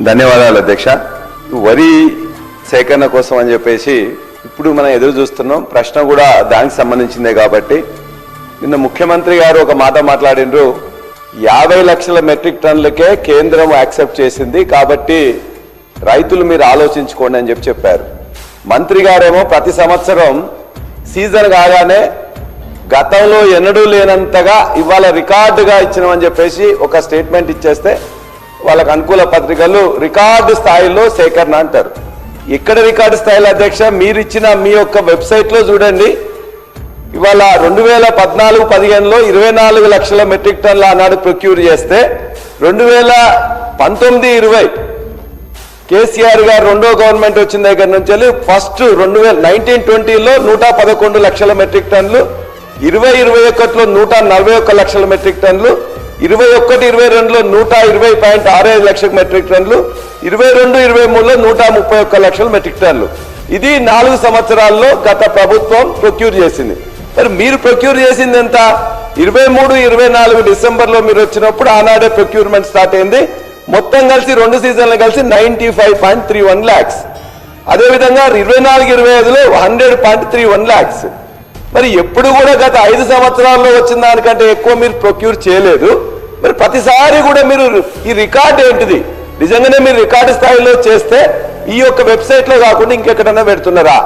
ధన్యవాదాలు అధ్యక్ష. వరి సేకరణ కోసం అని చెప్పేసి ఇప్పుడు మనం ఎదురు చూస్తున్నాం. ప్రశ్న కూడా దానికి సంబంధించిందే కాబట్టి నిన్న ముఖ్యమంత్రి గారు ఒక మాట మాట్లాడినరు. 50 లక్షల మెట్రిక్ టన్నులకే కేంద్రం యాక్సెప్ట్ చేసింది కాబట్టి రైతులు మీరు ఆలోచించుకోండి అని చెప్పారు. మంత్రి గారేమో ప్రతి సంవత్సరం సీజన్ కాగానే గతంలో ఎన్నడూ లేనంతగా ఇవాళ రికార్డుగా ఇచ్చినామని చెప్పేసి ఒక స్టేట్మెంట్ ఇచ్చేస్తే వాళ్ళకు అనుకూల పత్రికలు రికార్డు స్థాయిలో సేకరణ అంటారు. ఎక్కడ రికార్డు స్థాయిలో అధ్యక్ష? మీరు ఇచ్చిన మీ యొక్క వెబ్సైట్ లో చూడండి. ఇవాళ 2014-15లో 24 లక్షల మెట్రిక్ టన్నుల ఆనాడు ప్రొక్యూర్ చేస్తే 2019-20 కేసీఆర్ గారు రెండో గవర్నమెంట్ వచ్చిన దగ్గర నుంచి ఫస్ట్ 1920లో 111 లక్షల మెట్రిక్ టన్నులు, 2021లో 141 లక్షల మెట్రిక్ టన్నులు, 21-22లో 120.65 లక్షల మెట్రిక్ టన్నులు, 22-23లో 131 లక్షల మెట్రిక్ టన్నులు. ఇది 4 సంవత్సరాల్లో గత ప్రభుత్వం ప్రొక్యూర్ చేసింది. మరి మీరు ప్రొక్యూర్ చేసింది ఎంత? 23-24 డిసెంబర్లో మీరు వచ్చినప్పుడు ఆనాడే ప్రొక్యూర్మెంట్ స్టార్ట్ అయింది. మొత్తం కలిసి 2 సీజన్లు కలిసి 95.31 lakhs. అదేవిధంగా 24-25లో 100.31 lakhs. మరి ఎప్పుడు కూడా గత 5 సంవత్సరాల్లో వచ్చిన దానికంటే ఎక్కువ మీరు ప్రొక్యూర్ చేయలేదు. మరి ప్రతిసారి కూడా మీరు ఈ రికార్డు ఏంటిది? నిజంగానే మీరు రికార్డు స్థాయిలో చేస్తే ఈ యొక్క వెబ్సైట్ లో కాకుండా ఇంకెక్కడన్నా పెడుతున్నారా?